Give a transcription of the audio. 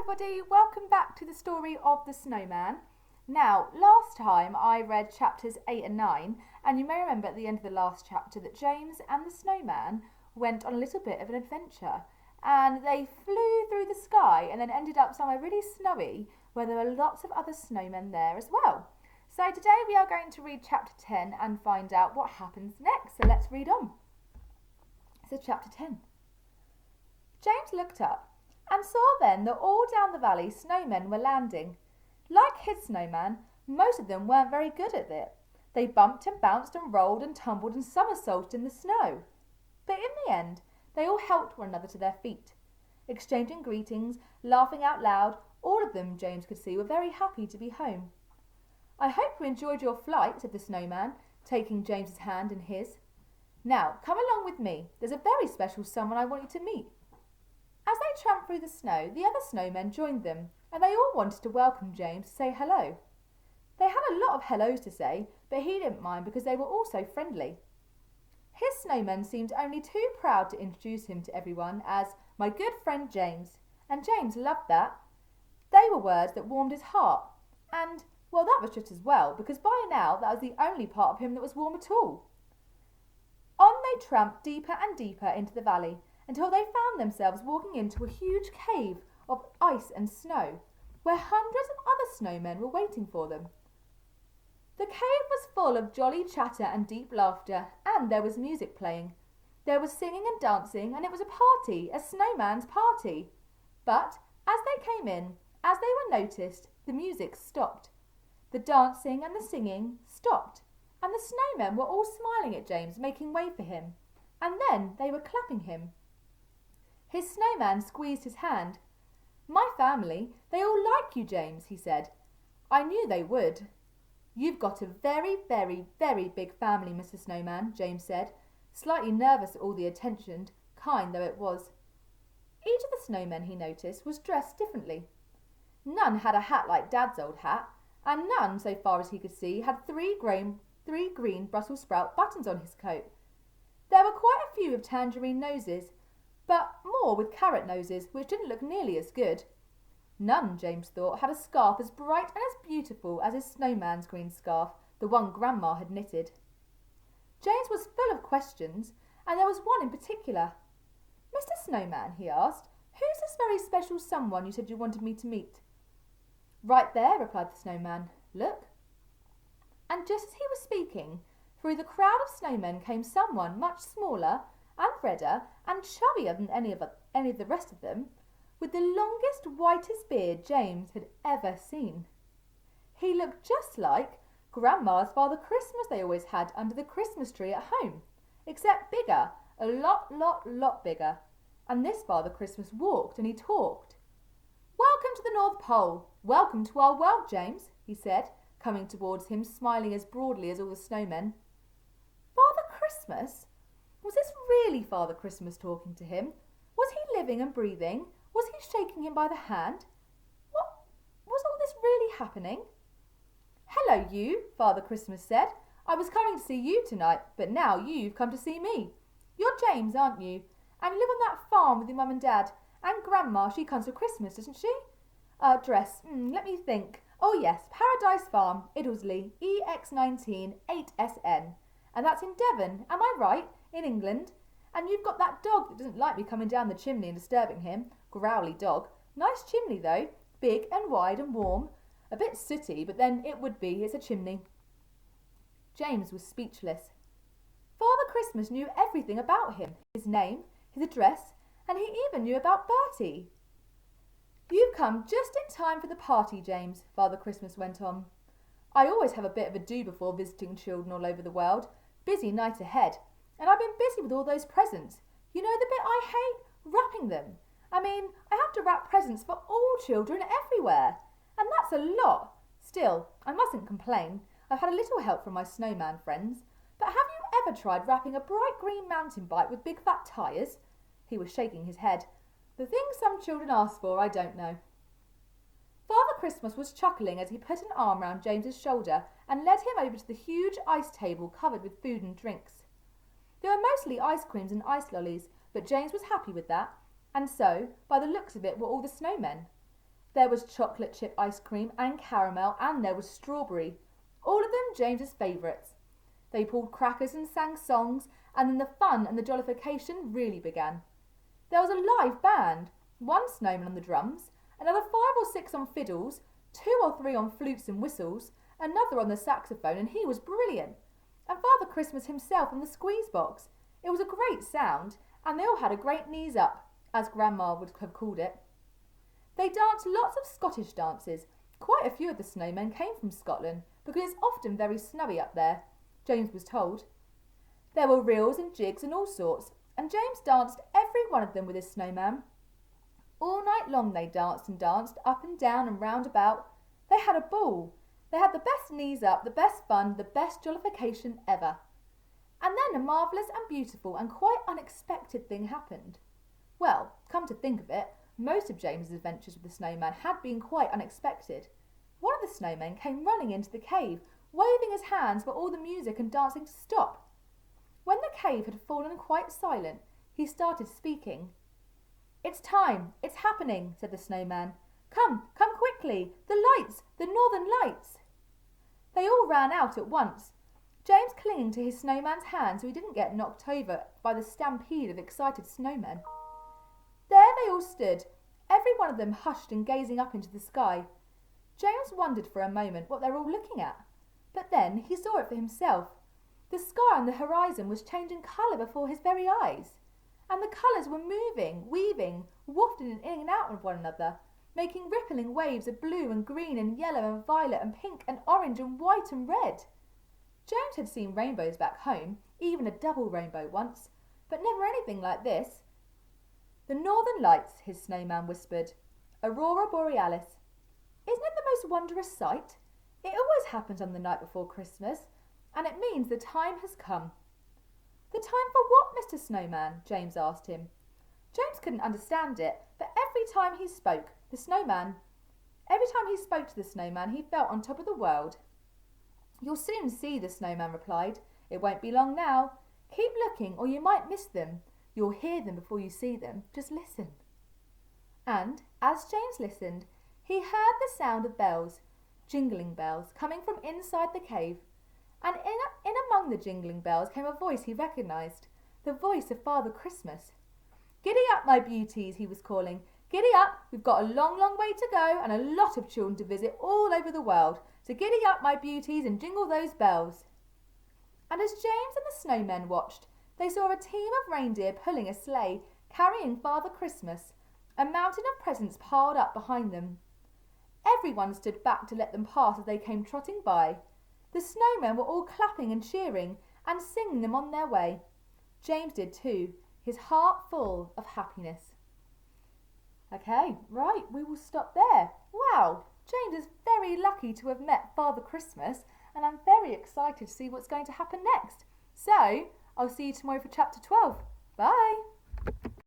everybody, welcome back to the story of the Snowman. Now, last time I read chapters 8 and 9, and you may remember at the end of the last chapter that James and the Snowman went on a little bit of an adventure, and they flew through the sky and then ended up somewhere really snowy where there were lots of other snowmen there as well. So today we are going to read chapter 10 and find out what happens next, so let's read on. So chapter 10. James looked up and saw then that all down the valley snowmen were landing. Like his snowman, most of them weren't very good at it. They bumped and bounced and rolled and tumbled and somersaulted in the snow. But in the end, they all helped one another to their feet. Exchanging greetings, laughing out loud, all of them, James could see, were very happy to be home. "I hope you enjoyed your flight," said the snowman, taking James's hand in his. "Now, come along with me. There's a very special someone I want you to meet." As they tramped through the snow, the other snowmen joined them, and they all wanted to welcome James to say hello. They had a lot of hellos to say, but he didn't mind because they were all so friendly. His snowmen seemed only too proud to introduce him to everyone as "my good friend James," and James loved that. They were words that warmed his heart, and, well, that was just as well, because by now that was the only part of him that was warm at all. On they tramped deeper and deeper into the valley, until they found themselves walking into a huge cave of ice and snow, where hundreds of other snowmen were waiting for them. The cave was full of jolly chatter and deep laughter, and there was music playing. There was singing and dancing, and it was a party, a snowman's party. But as they came in, as they were noticed, the music stopped. The dancing and the singing stopped, and the snowmen were all smiling at James, making way for him, and then they were clapping him. His snowman squeezed his hand. "My family, they all like you, James," he said. "I knew they would." "You've got a very, very, very big family, Mr. Snowman," James said, slightly nervous at all the attention, kind though it was. Each of the snowmen, he noticed, was dressed differently. None had a hat like Dad's old hat, and none, so far as he could see, had three green Brussels sprout buttons on his coat. There were quite a few with tangerine noses, but more with carrot noses, which didn't look nearly as good. None, James thought, had a scarf as bright and as beautiful as his snowman's green scarf, the one Grandma had knitted. James was full of questions, and there was one in particular. "Mr. Snowman," he asked, "who's this very special someone you said you wanted me to meet?" "Right there," replied the snowman. "Look." And just as he was speaking, through the crowd of snowmen came someone much smaller and redder and chubbier than any of the rest of them, with the longest, whitest beard James had ever seen. He looked just like Grandma's Father Christmas they always had under the Christmas tree at home, except bigger, a lot bigger. And this Father Christmas walked and he talked. "Welcome to the North Pole. Welcome to our world, James," he said, coming towards him, smiling as broadly as all the snowmen. Father Christmas? Was this really Father Christmas talking to him? Was he living and breathing? Was he shaking him by the hand? What was all this really happening? "Hello, you," Father Christmas said. "I was coming to see you tonight, but now you've come to see me. You're James, aren't you? And you live on that farm with your mum and dad. And Grandma, she comes for Christmas, doesn't she? Address, let me think. Oh yes, Paradise Farm, Iddlesley, EX19 8SN. And that's in Devon, am I right? In England. And you've got that dog that doesn't like me coming down the chimney and disturbing him. Growly dog. Nice chimney though. Big and wide and warm. A bit sooty, but then it would be. It's a chimney." James was speechless. Father Christmas knew everything about him. His name, his address, and he even knew about Bertie. "You've come just in time for the party, James," Father Christmas went on. "I always have a bit of a do before visiting children all over the world. Busy night ahead. And I've been busy with all those presents. You know the bit I hate? Wrapping them. I mean, I have to wrap presents for all children everywhere. And that's a lot. Still, I mustn't complain. I've had a little help from my snowman friends. But have you ever tried wrapping a bright green mountain bike with big fat tyres?" He was shaking his head. "The things some children ask for, I don't know." Father Christmas was chuckling as he put an arm round James's shoulder and led him over to the huge ice table covered with food and drinks. There were mostly ice creams and ice lollies, but James was happy with that, and so, by the looks of it, were all the snowmen. There was chocolate chip ice cream and caramel, and there was strawberry. All of them James's favourites. They pulled crackers and sang songs, and then the fun and the jollification really began. There was a live band, one snowman on the drums, another 5 or 6 on fiddles, 2 or 3 on flutes and whistles, another on the saxophone, and he was brilliant. And Father Christmas himself on the squeeze box. It was a great sound, and they all had a great knees up, as Grandma would have called it. They danced lots of Scottish dances. Quite a few of the snowmen came from Scotland, because it's often very snowy up there, James was told. There were reels and jigs and all sorts, and James danced every one of them with his snowman. All night long they danced and danced, up and down and round about. They had a ball. They had the best knees up, the best fun, the best jollification ever. And then a marvellous and beautiful and quite unexpected thing happened. Well, come to think of it, most of James's adventures with the snowman had been quite unexpected. One of the snowmen came running into the cave, waving his hands for all the music and dancing to stop. When the cave had fallen quite silent, he started speaking. "It's time, it's happening," said the snowman. Come quickly, the lights, the northern lights." They all ran out at once, James clinging to his snowman's hand so he didn't get knocked over by the stampede of excited snowmen. There they all stood, every one of them hushed and gazing up into the sky. James wondered for a moment what they were all looking at, but then he saw it for himself. The sky on the horizon was changing colour before his very eyes, and the colours were moving, weaving, wafting in and out of one another, making rippling waves of blue and green and yellow and violet and pink and orange and white and red. James had seen rainbows back home, even a double rainbow once, but never anything like this. "The northern lights," his snowman whispered. "Aurora borealis. Isn't it the most wondrous sight? It always happens on the night before Christmas, and it means the time has come." "The time for what, Mr. Snowman?" James asked him. James couldn't understand it, but every time he spoke to the snowman, he felt on top of the world. "You'll soon see," the snowman replied. "It won't be long now. Keep looking or you might miss them. You'll hear them before you see them. Just listen." And as James listened, he heard the sound of bells, jingling bells, coming from inside the cave. And in among the jingling bells came a voice he recognised, the voice of Father Christmas. "Giddy up, my beauties," he was calling. "Giddy up, we've got a long, long way to go and a lot of children to visit all over the world. So giddy up, my beauties, and jingle those bells." And as James and the snowmen watched, they saw a team of reindeer pulling a sleigh, carrying Father Christmas, a mountain of presents piled up behind them. Everyone stood back to let them pass as they came trotting by. The snowmen were all clapping and cheering and singing them on their way. James did too, his heart full of happiness. Okay, right, we will stop there. Wow, James is very lucky to have met Father Christmas, and I'm very excited to see what's going to happen next. So, I'll see you tomorrow for chapter 12. Bye!